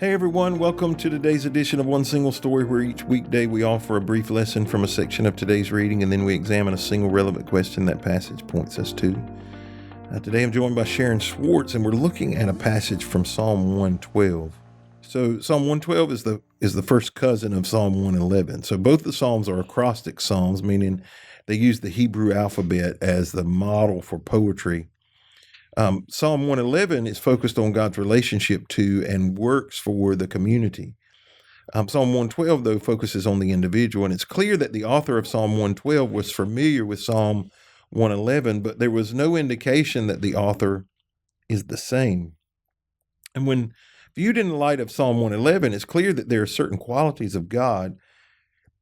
Hey everyone, welcome to today's edition of One Single Story, where each weekday we offer a brief lesson from a section of today's reading, and then we examine a single relevant question that passage points us to. Today I'm joined by Sharon Schwartz, and we're looking at a passage from Psalm 112. So Psalm 112 is the first cousin of Psalm 111. So both the Psalms are acrostic Psalms, meaning they use the Hebrew alphabet as the model for poetry. Psalm 111 is focused on God's relationship to and works for the community. Psalm 112, though, focuses on the individual, and it's clear that the author of Psalm 112 was familiar with Psalm 111, but there was no indication that the author is the same. And when viewed in the light of Psalm 111, it's clear that there are certain qualities of God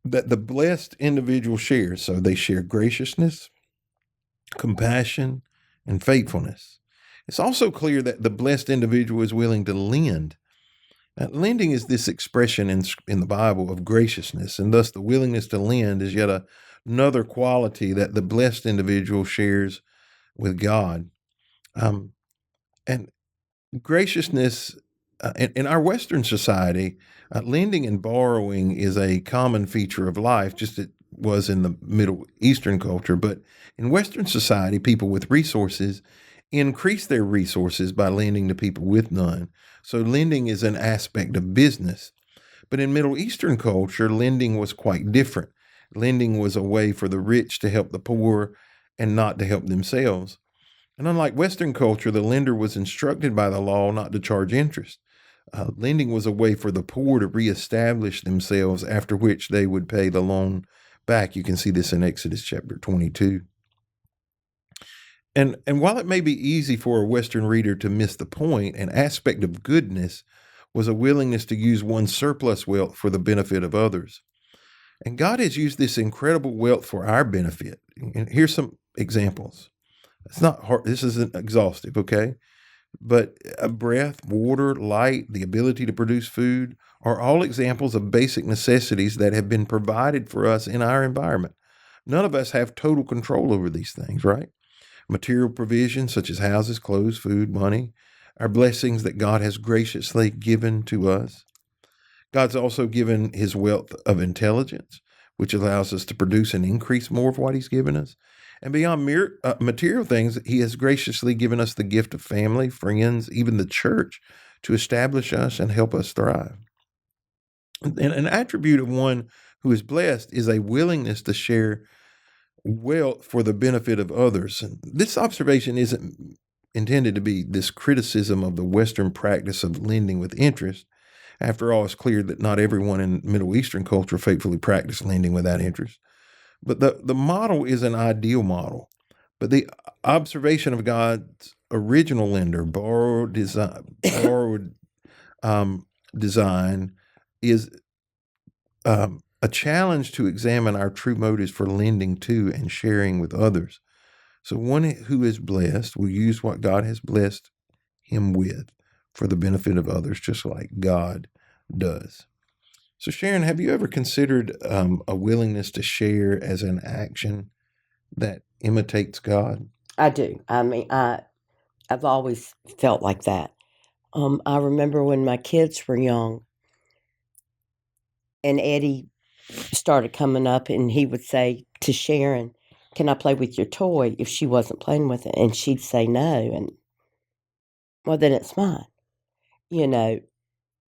that the blessed individual shares. So they share graciousness, compassion, and faithfulness. It's also clear that the blessed individual is willing to lend. Now, lending is this expression in the Bible of graciousness, and thus the willingness to lend is yet another quality that the blessed individual shares with God. And graciousness, in our Western society, lending and borrowing is a common feature of life, just as it was in the Middle Eastern culture. But in Western society, people with resources increase their resources by lending to people with none. So lending is an aspect of business. But in Middle Eastern culture, lending was quite different. Lending was a way for the rich to help the poor and not to help themselves. And unlike Western culture, the lender was instructed by the law not to charge interest. Lending was a way for the poor to reestablish themselves, after which they would pay the loan back. You can see this in Exodus chapter 22. And while it may be easy for a Western reader to miss the point, an aspect of goodness was a willingness to use one's surplus wealth for the benefit of others. And God has used this incredible wealth for our benefit. And here's some examples. It's not hard. This isn't exhaustive, okay? But a breath, water, light, the ability to produce food are all examples of basic necessities that have been provided for us in our environment. None of us have total control over these things, right? Material provisions such as houses, clothes, food, money are blessings that God has graciously given to us. God's also given his wealth of intelligence, which allows us to produce and increase more of what he's given us. And beyond material things, he has graciously given us the gift of family, friends, even the church, to establish us and help us thrive. And an attribute of one who is blessed is a willingness to share wealth for the benefit of others. And this observation isn't intended to be this criticism of the Western practice of lending with interest. After all, it's clear that not everyone in Middle Eastern culture faithfully practiced lending without interest. But the model is an ideal model. But the observation of God's original lender, borrowed design, is a challenge to examine our true motives for lending to and sharing with others. So one who is blessed will use what God has blessed him with for the benefit of others, just like God does. So Sharon, have you ever considered a willingness to share as an action that imitates God? I do. I've always felt like that. I remember when my kids were young and Eddie started coming up and he would say to Sharon, "Can I play with your toy?" if she wasn't playing with it. And she'd say no. And, well, then it's mine. You know,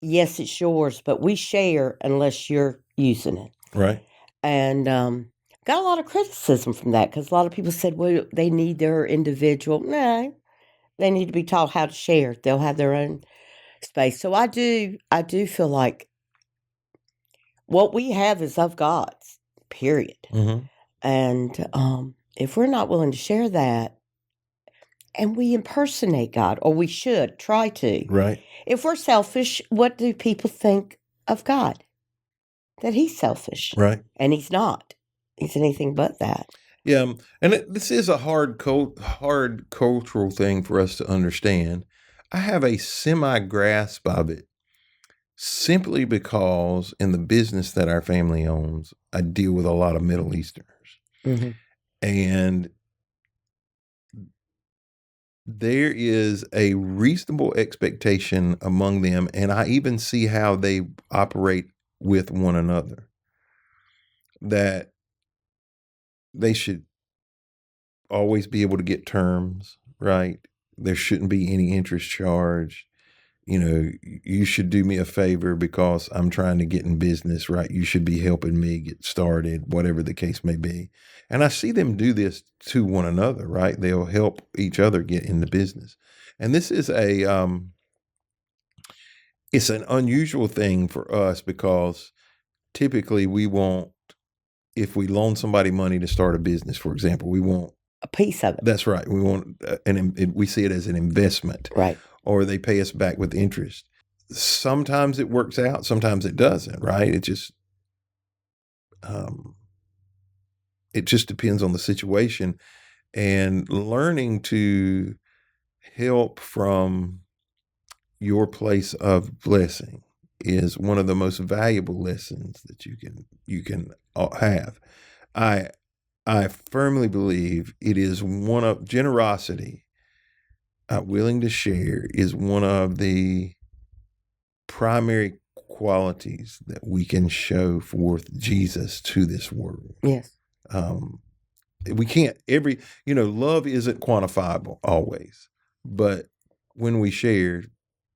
yes, it's yours, but we share unless you're using it. Right. And got a lot of criticism from that because a lot of people said, well, they need their individual. No, they need to be taught how to share. They'll have their own space. So I do feel like what we have is of God's, period. Mm-hmm. And if we're not willing to share that, and we impersonate God, or we should try to. Right. If we're selfish, what do people think of God? That he's selfish. Right. And he's not. He's anything but that. Yeah, and this is a hard cultural thing for us to understand. I have a semi grasp of it simply because in the business that our family owns, I deal with a lot of Middle Easterners. Mm-hmm. And there is a reasonable expectation among them, and I even see how they operate with one another, that they should always be able to get terms, right? There shouldn't be any interest charged. You should do me a favor because I'm trying to get in business, right? You should be helping me get started, whatever the case may be. And I see them do this to one another, right? They'll help each other get into business. And this is it's an unusual thing for us because typically if we loan somebody money to start a business, for example, we want a piece of it. That's right. We want we see it as an investment, right? Or they pay us back with interest. Sometimes it works out, sometimes it doesn't, right? It just depends on the situation, and learning to help from your place of blessing is one of the most valuable lessons that you can have. I firmly believe it is one of generosity, willing to share, is one of the primary qualities that we can show forth Jesus to this world. Yes. We can't love isn't quantifiable always, but when we share,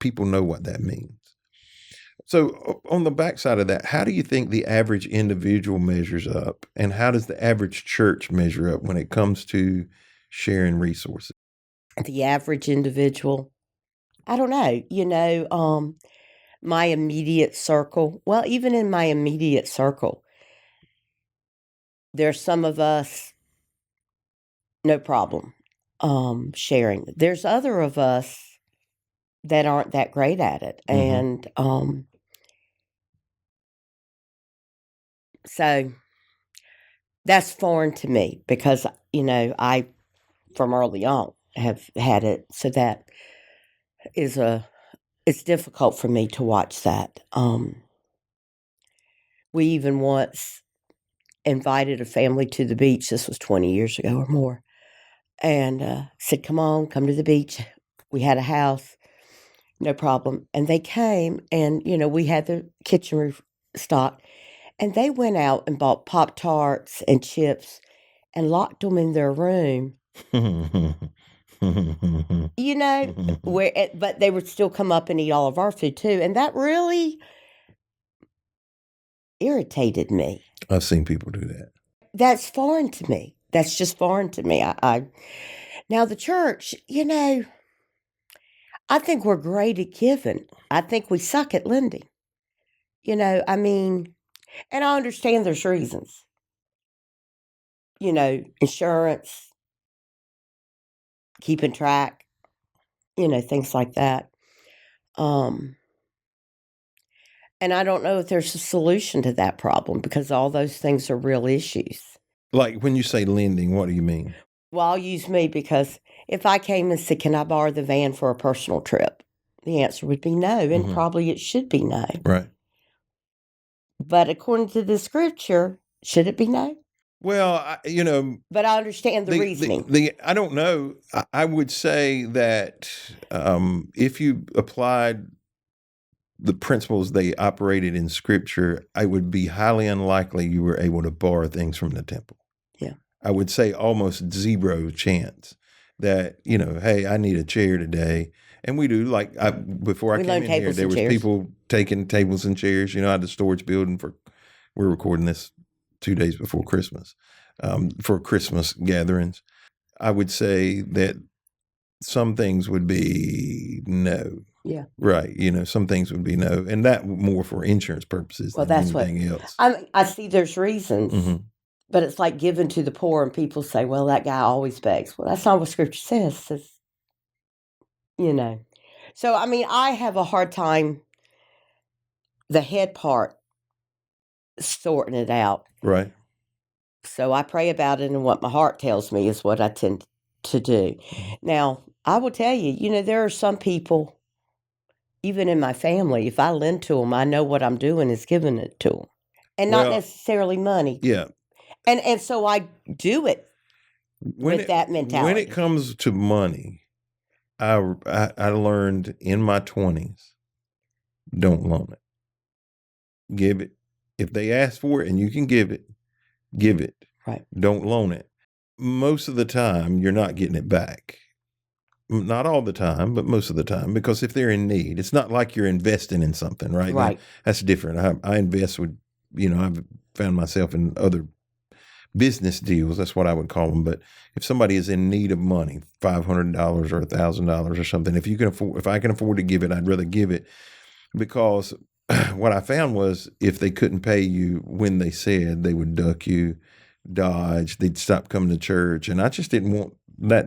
people know what that means. So on the backside of that, how do you think the average individual measures up, and how does the average church measure up when it comes to sharing resources? The average individual, I don't know. My immediate circle. Well, even in my immediate circle, there's some of us, no problem, sharing. There's other of us that aren't that great at it, and so that's foreign to me because, I, from early on, have had it. So that is it's difficult for me to watch that. We even once invited a family to the beach. This was 20 years ago or more. And said, come to the beach. We had a house, no problem. And they came and, we had the kitchen stocked. And they went out and bought Pop-Tarts and chips and locked them in their room. But they would still come up and eat all of our food too. And that really irritated me. I've seen people do that. That's foreign to me. That's just foreign to me. Now the church, I think we're great at giving. I think we suck at lending. And I understand there's reasons. Insurance, keeping track, things like that. And I don't know if there's a solution to that problem because all those things are real issues. Like when you say lending, what do you mean? Well, I'll use me because if I came and said, can I borrow the van for a personal trip? The answer would be no, and probably it should be no. Right. But according to the scripture, should it be no? Well, But I understand the reasoning. I don't know. I would say that if you applied the principles they operated in Scripture, I would be highly unlikely you were able to borrow things from the temple. Yeah. I would say almost zero chance that, hey, I need a chair today. And we do, before I came in here, there was people taking tables and chairs, out of the storage building we're recording this 2 days before Christmas, for Christmas gatherings. I would say that some things would be no. Yeah. Right. Some things would be no. And that more for insurance purposes than anything else. I see there's reasons, but it's like giving to the poor, and people say, well, that guy always begs. Well, that's not what Scripture says. It says, So, I have a hard time, the head part, sorting it out. Right. So I pray about it, and what my heart tells me is what I tend to do. Now, I will tell you, there are some people, even in my family, if I lend to them, I know what I'm doing is giving it to them. And not necessarily money. Yeah. And so I do it with that mentality. When it comes to money, I learned in my 20s, don't loan it. Give it. If they ask for it and you can give it, give it. Right. Don't loan it. Most of the time, you're not getting it back. Not all the time, but most of the time, because if they're in need, it's not like you're investing in something, right? Right. That's different. I invest with, I've found myself in other business deals. That's what I would call them. But if somebody is in need of money, $500 or $1,000 or something, if I can afford to give it, I'd rather give it, because what I found was if they couldn't pay you when they said, they would duck you, dodge, they'd stop coming to church. And I just didn't want that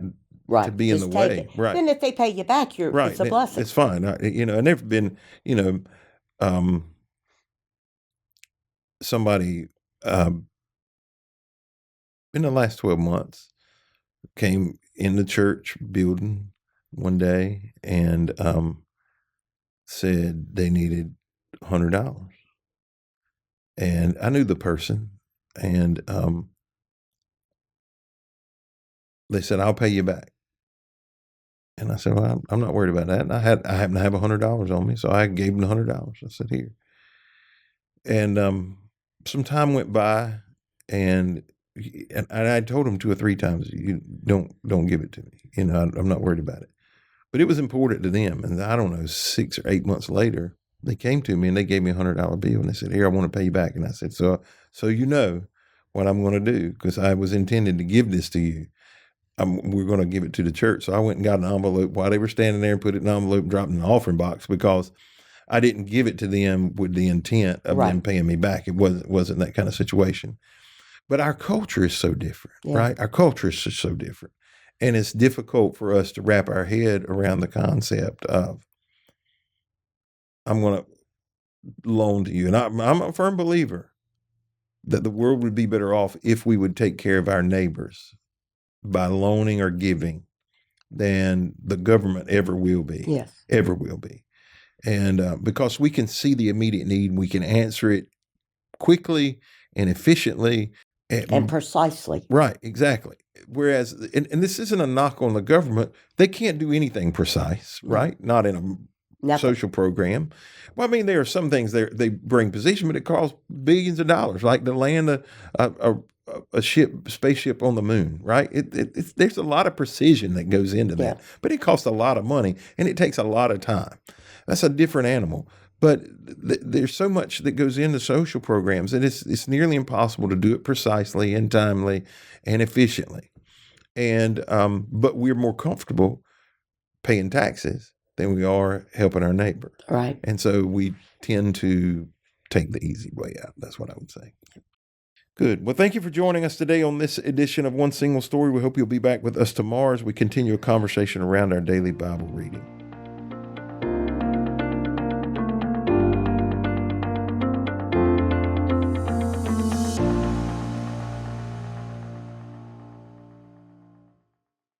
to be in the way. It. Right. Then if they pay you back, it's a blessing. It's fine. And there've been, somebody in the last 12 months came in the church building one day and said they needed $100. And I knew the person, and they said, I'll pay you back. And I said, well, I'm not worried about that. And I happen to have $100 on me, so I gave them the $100. I said, here. And some time went by, and I told him 2 or 3 times, you don't give it to me. I'm not worried about it. But it was important to them. And I don't know, 6 or 8 months later, they came to me and they gave me $100 bill, and they said, here, I want to pay you back. And I said, so you know what I'm going to do, because I was intending to give this to you. We're going to give it to the church. So I went and got an envelope while they were standing there and put it in an envelope and dropped it in the offering box, because I didn't give it to them with the intent of them paying me back. It wasn't that kind of situation. But our culture is so different, right? Our culture is so different. And it's difficult for us to wrap our head around the concept of, I'm going to loan to you. And I'm a firm believer that the world would be better off if we would take care of our neighbors by loaning or giving than the government ever will be. Yes. Ever will be. And because we can see the immediate need, we can answer it quickly and efficiently. And precisely. Right, exactly. Whereas, and this isn't a knock on the government, they can't do anything precise, right? Not in a social program. Well, I mean, there are some things they bring position, but it costs billions of dollars, like to land a spaceship on the moon, right? There's a lot of precision that goes into that, but it costs a lot of money and it takes a lot of time. That's a different animal. But there's so much that goes into social programs, and it's nearly impossible to do it precisely and timely and efficiently. And but we're more comfortable paying taxes than we are helping our neighbor. Right. And so we tend to take the easy way out. That's what I would say. Good. Well, thank you for joining us today on this edition of One Single Story. We hope you'll be back with us tomorrow as we continue a conversation around our daily Bible reading.